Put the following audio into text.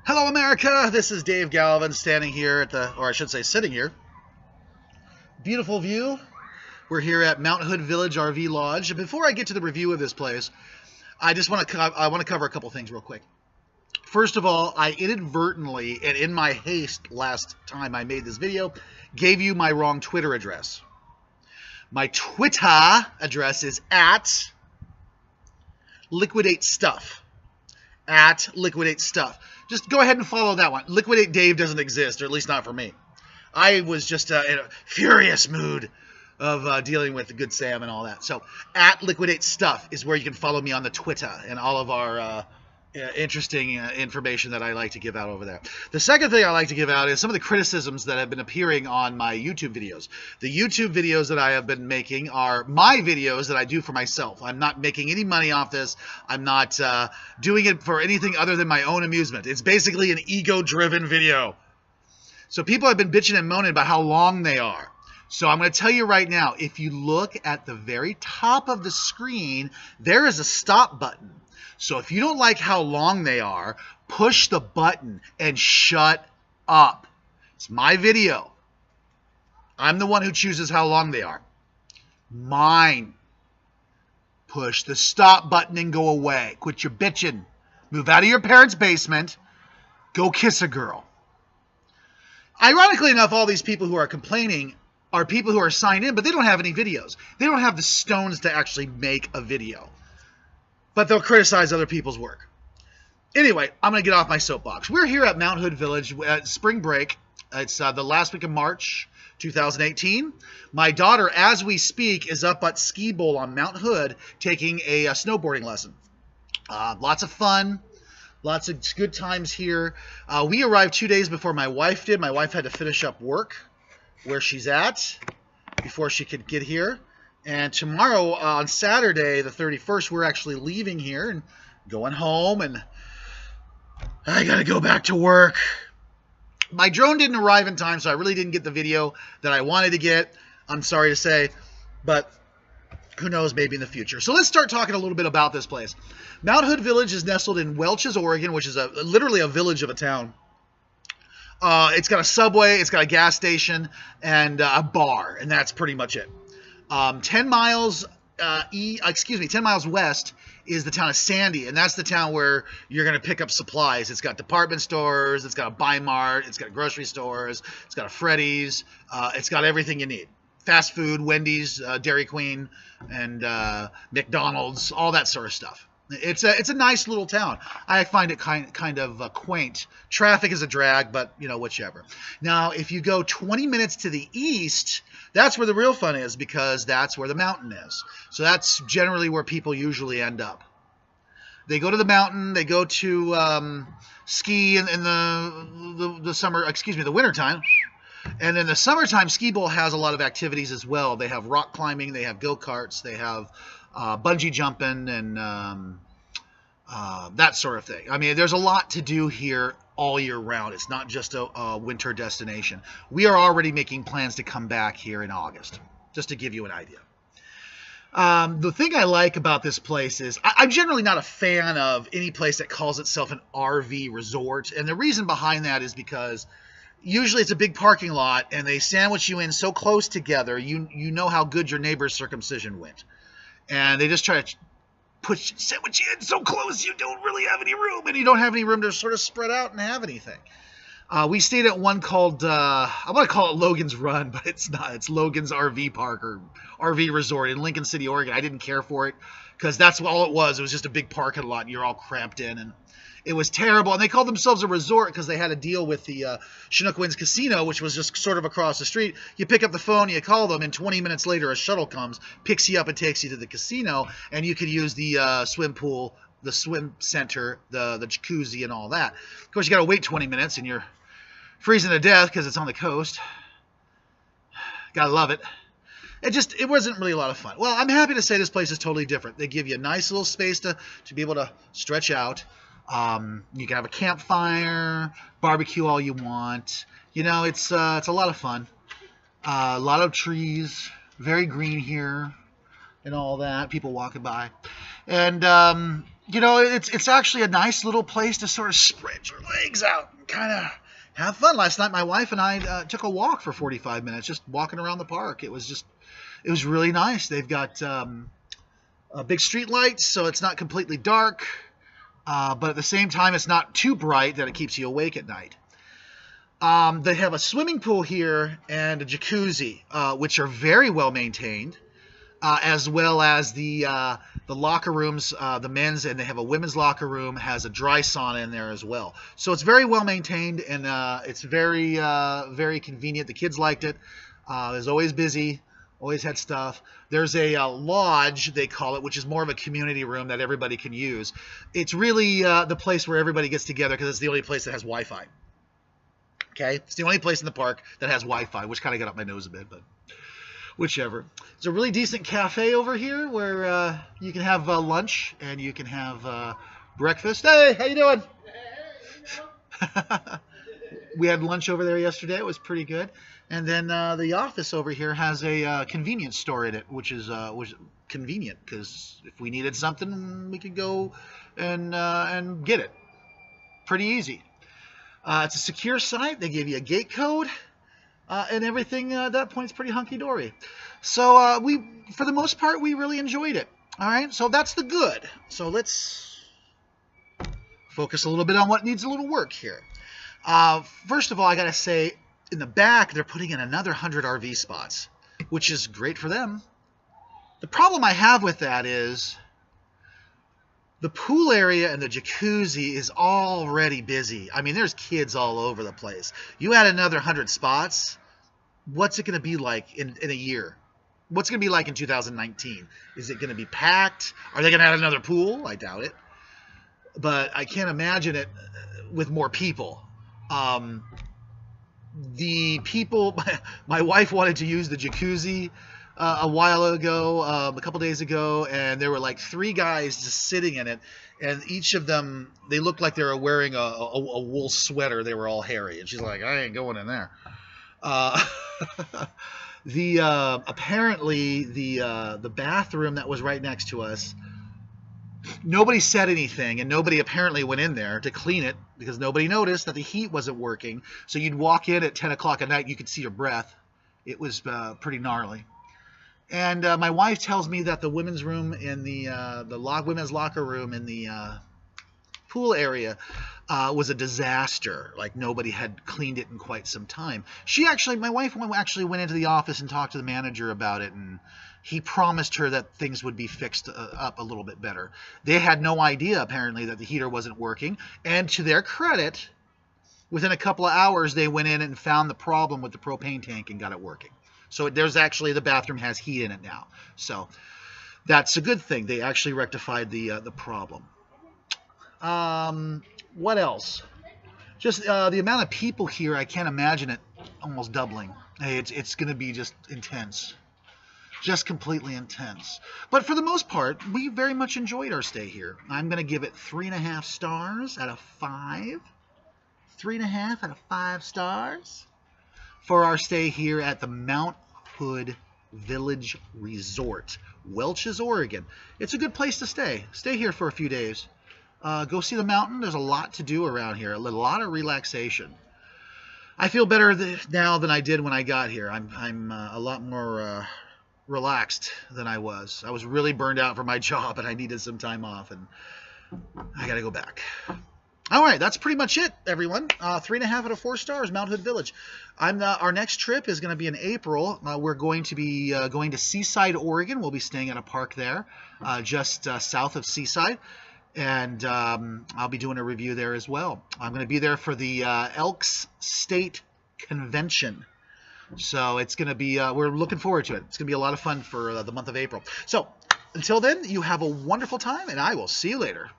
Hello, America. This is Dave Galvin standing here at the, or I should say sitting here. Beautiful view. We're here at Mount Hood Village RV Lodge. Before I get to the review of this place, I want to cover a couple things real quick. First of all, I inadvertently, and in my haste last time I made this video, gave you my wrong Twitter address. My Twitter address is at Liquidate Stuff. At Liquidate Stuff. Just go ahead and follow that one. Liquidate Dave doesn't exist, or at least not for me. I was just in a furious mood of dealing with the Good Sam and all that. So, at Liquidate Stuff is where you can follow me on the Twitter and all of our interesting information that I like to give out over there. The second thing I like to give out is some of the criticisms that have been appearing on my YouTube videos. The YouTube videos that I have been making are my videos that I do for myself. I'm not making any money off this. I'm not doing it for anything other than my own amusement. It's basically an ego-driven video. So people have been bitching and moaning about how long they are. So I'm going to tell you right now, if you look at the very top of the screen, there is a stop button. So if you don't like how long they are, push the button and shut up. It's my video. I'm the one who chooses how long they are. Mine. Push the stop button and go away. Quit your bitching. Move out of your parents' basement. Go kiss a girl. Ironically enough, all these people who are complaining are people who are signed in, but they don't have any videos. They don't have the stones to actually make a video. But they'll criticize other people's work. Anyway, I'm going to get off my soapbox. We're here at Mount Hood Village at spring break. It's the last week of March 2018. My daughter, as we speak, is up at Ski Bowl on Mount Hood taking a snowboarding lesson. Lots of fun. Lots of good times here. We arrived 2 days before my wife did. My wife had to finish up work where she's at before she could get here. And tomorrow, on Saturday, the 31st, we're actually leaving here and going home. And I got to go back to work. My drone didn't arrive in time, so I really didn't get the video that I wanted to get. I'm sorry to say, but who knows, maybe in the future. So let's start talking a little bit about this place. Mount Hood Village is nestled in Welches, Oregon, which is literally a village of a town. It's got a subway, it's got a gas station, and a bar, and that's pretty much it. 10 miles 10 miles west is the town of Sandy, and that's the town where you're going to pick up supplies. It's got department stores, it's got a Buy Mart, it's got grocery stores, it's got a Freddy's, it's got everything you need. Fast food, Wendy's, Dairy Queen, and McDonald's, all that sort of stuff. It's a nice little town. I find it kind of quaint. Traffic is a drag, but you know, whichever. Now, if you go 20 minutes to the east, that's where the real fun is, because that's where the mountain is. So that's generally where people usually end up. They go to the mountain. They go to ski in the summer. Excuse me, the wintertime. And in the summertime, Ski Bowl has a lot of activities as well. They have rock climbing. They have go-karts. They have bungee jumping and that sort of thing. I mean, there's a lot to do here all year round. It's not just a winter destination. We are already making plans to come back here in August, just to give you an idea. The thing I like about this place is I'm generally not a fan of any place that calls itself an RV resort. And the reason behind that is because usually it's a big parking lot and they sandwich you in so close together, you know how good your neighbor's circumcision went. And they just try to sandwich you in so close you don't really have any room, and you don't have any room to sort of spread out and have anything. We stayed at one called, I want to call it Logan's Run, but it's not. It's Logan's RV Park or RV Resort in Lincoln City, Oregon. I didn't care for it because that's all it was. It was just a big parking lot, and you're all cramped in, and it was terrible. And they called themselves a resort because they had a deal with the Chinook Winds Casino, which was just sort of across the street. You pick up the phone, you call them, and 20 minutes later a shuttle comes, picks you up, and takes you to the casino, and you could use the swim pool, the swim center, the jacuzzi, and all that. Of course, you got to wait 20 minutes, and you're freezing to death because it's on the coast. Gotta love it. It wasn't really a lot of fun. Well, I'm happy to say this place is totally different. They give you a nice little space to be able to stretch out. You can have a campfire, barbecue all you want. You know, it's a lot of fun. A lot of trees, very green here, and all that. People walking by, and you know, it's actually a nice little place to sort of spread your legs out and kind of have fun. Last night, my wife and I took a walk for 45 minutes, just walking around the park. It was really nice. They've got big street lights, so it's not completely dark, but at the same time, it's not too bright that it keeps you awake at night. They have a swimming pool here and a jacuzzi, which are very well maintained, as well as the locker rooms, the men's, and they have a women's locker room, has a dry sauna in there as well. So it's very well maintained, and it's very, very convenient. The kids liked it. It was always busy, always had stuff. There's a lodge, they call it, which is more of a community room that everybody can use. It's really the place where everybody gets together because it's the only place that has Wi-Fi. Okay? It's the only place in the park that has Wi-Fi, which kind of got up my nose a bit, but whichever. There's a really decent cafe over here where you can have lunch and you can have breakfast. Hey, how you doing? We had lunch over there yesterday. It was pretty good. And then the office over here has a convenience store in it, which is convenient because if we needed something, we could go and get it. Pretty easy. It's a secure site. They give you a gate code. And everything at that point is pretty hunky-dory. So for the most part, we really enjoyed it. All right, so that's the good. So let's focus a little bit on what needs a little work here. First of all, I got to say, in the back, they're putting in another 100 RV spots, which is great for them. The problem I have with that is the pool area and the jacuzzi is already busy. I mean, there's kids all over the place. You add another 100 spots, what's it going to be like in a year? What's it going to be like in 2019? Is it going to be packed? Are they going to add another pool? I doubt it. But I can't imagine it with more people. The people, my wife wanted to use the jacuzzi a while ago, a couple days ago, and there were like 3 guys just sitting in it, and each of them, they looked like they were wearing a wool sweater. They were all hairy, and she's like, I ain't going in there. Apparently the bathroom that was right next to us, nobody said anything, and nobody apparently went in there to clean it because nobody noticed that the heat wasn't working. So you'd walk in at 10 o'clock at night, you could see your breath. It was pretty gnarly. And my wife tells me that the women's room in the women's locker room in the pool area was a disaster. Like nobody had cleaned it in quite some time. My wife actually went into the office and talked to the manager about it, and he promised her that things would be fixed up a little bit better. They had no idea apparently that the heater wasn't working, and to their credit, within a couple of hours they went in and found the problem with the propane tank and got it working. So there's actually, the bathroom has heat in it now. So that's a good thing. They actually rectified the problem. What else? Just the amount of people here, I can't imagine it almost doubling. Hey, it's going to be just intense. Just completely intense. But for the most part, we very much enjoyed our stay here. I'm going to give it 3.5 stars out of 5. 3.5 out of 5 stars. For our stay here at the Mount Hood Village Resort, Welches, Oregon. It's a good place to stay. Stay here for a few days. Go see the mountain. There's a lot to do around here. A lot of relaxation. I feel better now than I did when I got here. I'm a lot more relaxed than I was. I was really burned out from my job, and I needed some time off, and I got to go back. All right, that's pretty much it, everyone. 3.5 out of 4 stars, Mount Hood Village. Our next trip is going to be in April. We're going to be going to Seaside, Oregon. We'll be staying at a park there, just south of Seaside. And I'll be doing a review there as well. I'm going to be there for the Elks State Convention. So it's going to be, we're looking forward to it. It's going to be a lot of fun for the month of April. So until then, you have a wonderful time, and I will see you later.